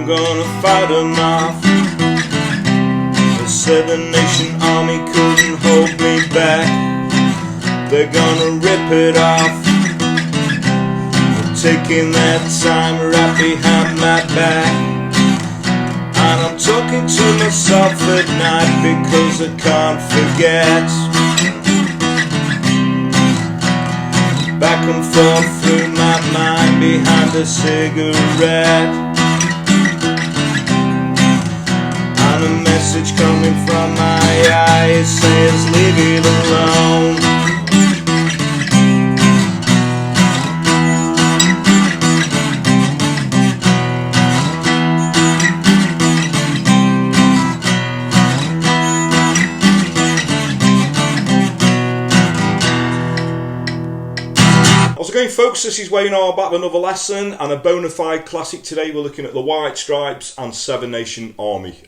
I'm gonna fight them off. The Seven Nation Army couldn't hold me back. They're gonna rip it off. They're taking their time right behind my back. And I'm talking to myself at night because I can't forget. Back and forth through my mind behind a cigarette. And a message coming from my eyes says leave it alone. How's it going, folks? This is Wayne R back with another lesson and a bona fide classic. Today we're looking at the White Stripes and Seven Nation Army.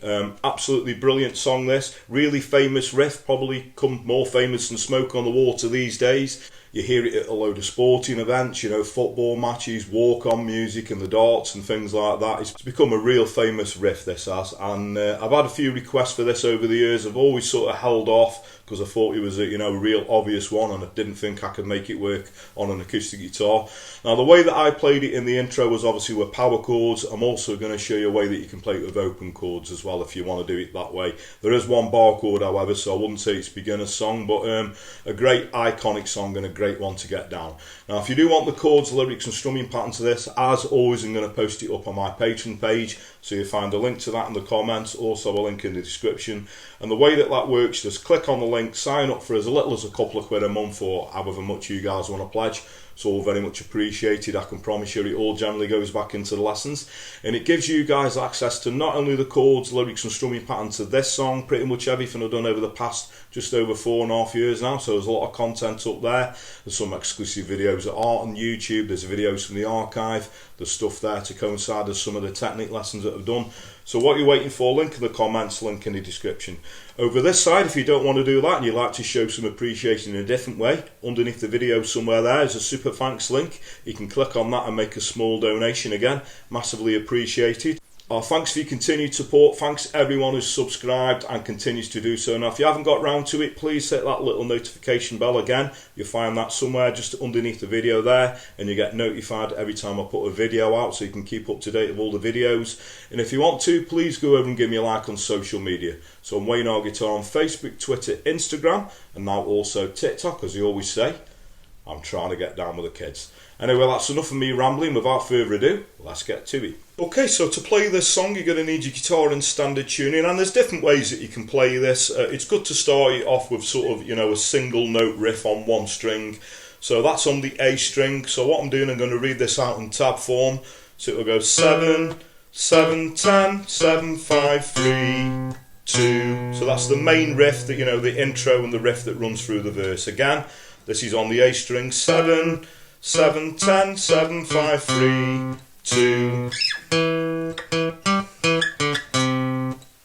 Absolutely brilliant song this. Really famous riff, probably come more famous than Smoke on the Water these days. You hear it at a load of sporting events, you know, football matches, walk-on music and the darts and things like that. It's become a real famous riff, this has. And I've had a few requests for this over the years. I've always sort of held off because I thought it was a real obvious one and I didn't think I could make it work on an acoustic guitar. Now the way that I played it in the intro was obviously with power chords. I'm also going to show you a way that you can play it with open chords as well if you want to do it that way. There is one bar chord however, so I wouldn't say it's a beginner's song, but a great iconic song and a great one to get down. Now if you do want the chords, lyrics and strumming pattern to this, as always I'm going to post it up on my Patreon page, so you'll find a link to that in the comments, also a link in the description. And the way that works, just click on the link, sign up for as little as a couple of quid a month or however much you guys want to pledge. It's all very much appreciated. I can promise you it all generally goes back into the lessons, and it gives you guys access to not only the chords, lyrics and strumming pattern to this song, pretty much everything I've done over the past just over 4.5 years now, so there's a lot of content up there. There's some exclusive videos that are on YouTube, there's videos from the archive, there's stuff there to coincide with some of the technique lessons that I've done. So what you're waiting for, link in the comments, link in the description. Over this side, if you don't want to do that and you'd like to show some appreciation in a different way, underneath the video somewhere there is a super thanks link. You can click on that and make a small donation. Again, massively appreciated. Thanks for your continued support. Thanks everyone who's subscribed and continues to do so. Now if you haven't got round to it, please hit that little notification bell again. You'll find that somewhere just underneath the video there, and you get notified every time I put a video out, so you can keep up to date with all the videos. And if you want to, please go over and give me a like on social media. So I'm Wayne R Guitar on Facebook, Twitter, Instagram, and now also TikTok, as you always say. I'm trying to get down with the kids. Anyway, that's enough of me rambling. Without further ado, let's get to it. Okay, so to play this song, you're going to need your guitar in standard tuning, and there's different ways that you can play this. It's good to start it off with sort of, a single note riff on one string. So that's on the A string. So what I'm doing, I'm going to read this out in tab form. So it will go 7, 7, 10, 7, 5, 3, 2. So that's the main riff, that the intro and the riff that runs through the verse. Again, this is on the A string, 7, 7, 10, 7, 5, 3, 2.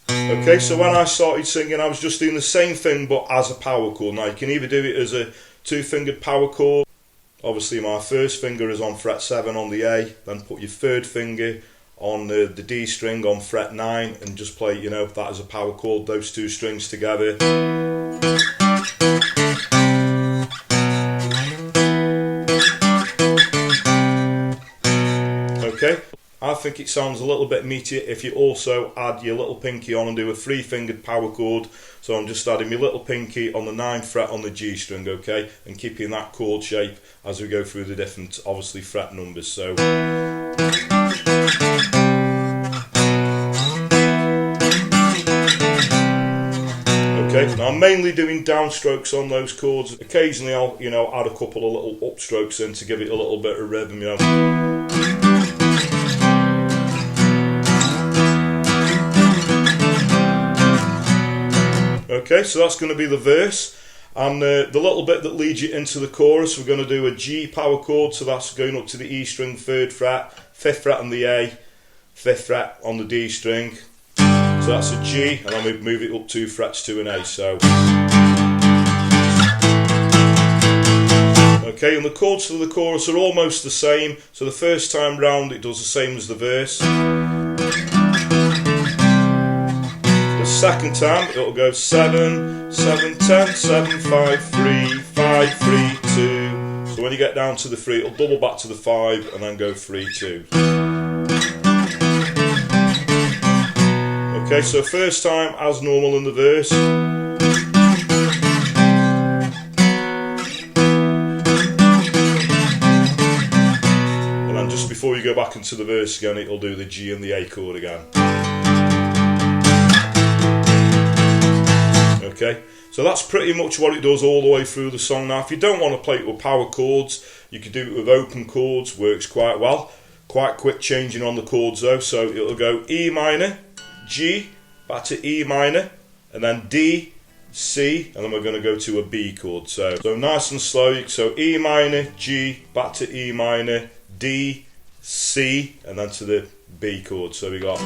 Okay, so when I started singing, I was just doing the same thing but as a power chord. Now you can either do it as a two-fingered power chord. Obviously my first finger is on fret 7 on the A, then put your third finger on the D string on fret 9 and just play, that as a power chord, those two strings together. Okay, I think it sounds a little bit meatier if you also add your little pinky on and do a 3-fingered power chord. So I'm just adding my little pinky on the 9th fret on the G string, okay, and keeping that chord shape as we go through the different, obviously, fret numbers. So okay, now I'm mainly doing downstrokes on those chords. Occasionally I'll, add a couple of little upstrokes in to give it a little bit of rhythm, Okay, so that's going to be the verse, and the little bit that leads you into the chorus, we're going to do a G power chord, so that's going up to the E string, 3rd fret, 5th fret on the A, 5th fret on the D string, so that's a G, and then we move it up 2 frets to an A, so. Okay, and the chords to the chorus are almost the same, so the first time round it does the same as the verse. Second time it'll go 7, 7, 10, 7, 5, 3, 5, 3, 2. So when you get down to the 3, it'll double back to the 5 and then go 3, 2. Okay, so first time as normal in the verse. And then just before you go back into the verse again, it'll do the G and the A chord again. Okay, so that's pretty much what it does all the way through the song. Now, if you don't want to play it with power chords, you can do it with open chords, works quite well. Quite quick changing on the chords though, so it'll go E minor, G, back to E minor, and then D, C, and then we're going to go to a B chord. So nice and slow, so E minor, G, back to E minor, D, C, and then to the B chord. So we got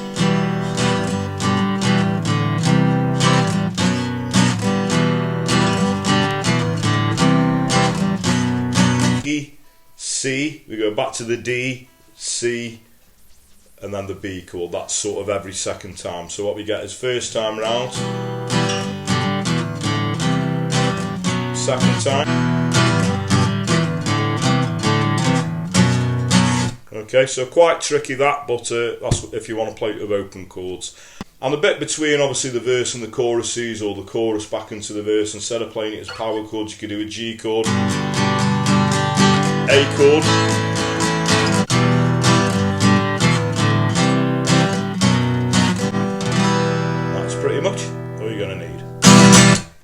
E, C, we go back to the D, C, and then the B chord. That's sort of every second time. So what we get is first time round, second time. Okay, so quite tricky that, but that's if you want to play it with open chords. And the bit between obviously the verse and the choruses, or the chorus back into the verse, instead of playing it as power chords, you could do a G chord, A chord, pretty much all you're going to need.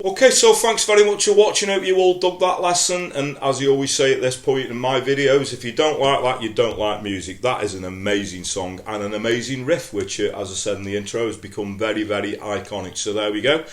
Okay, so thanks very much for watching. Hope you all dug that lesson, and as you always say at this point in my videos, if you don't like that, you don't like music. That is an amazing song and an amazing riff, which as I said in the intro, has become very, very iconic. So there we go.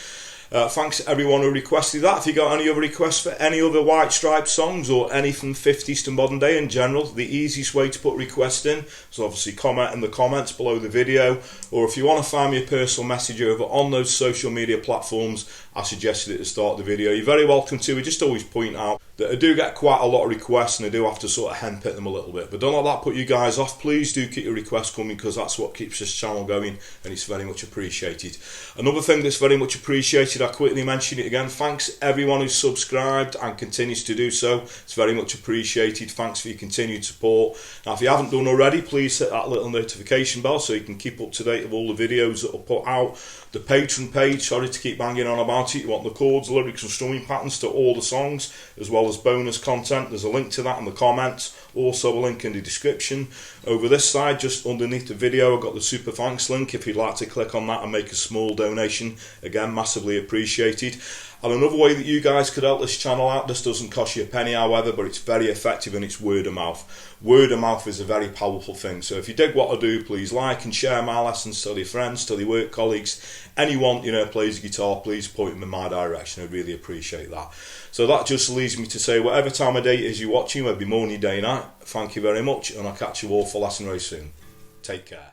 Thanks to everyone who requested that. If you got any other requests for any other White Stripes songs or any from 50s to modern day in general, the easiest way to put requests in is obviously comment in the comments below the video, or if you want to find me a personal message over on those social media platforms I suggested at the start of the video, you're very welcome to. We just always point out that I do get quite a lot of requests and I do have to sort of henpick them a little bit, but don't let that put you guys off. Please do keep your requests coming, because that's what keeps this channel going, and it's very much appreciated. Another thing that's very much appreciated, I quickly mention it again, thanks everyone who's subscribed and continues to do so. It's very much appreciated. Thanks for your continued support. Now, if you haven't done already, please hit that little notification bell so you can keep up to date with all the videos that I'll put out. The Patreon page, sorry to keep banging on about it, you want the chords, lyrics and strumming patterns to all the songs, as well as bonus content. There's a link to that in the comments, also a link in the description. Over this side, just underneath the video, I've got the super thanks link if you'd like to click on that and make a small donation. Again, massively appreciated. And another way that you guys could help this channel out, this doesn't cost you a penny however, but it's very effective, and it's word of mouth. Word of mouth is a very powerful thing. So if you dig what I do, please like and share my lessons, tell your friends, tell your work colleagues, anyone plays guitar, please point them in my direction. I really appreciate that. So that just leaves me to say, whatever time of day it is you're watching, whether it be morning, day, night, thank you very much, and I'll catch you all for lesson very soon. Take care.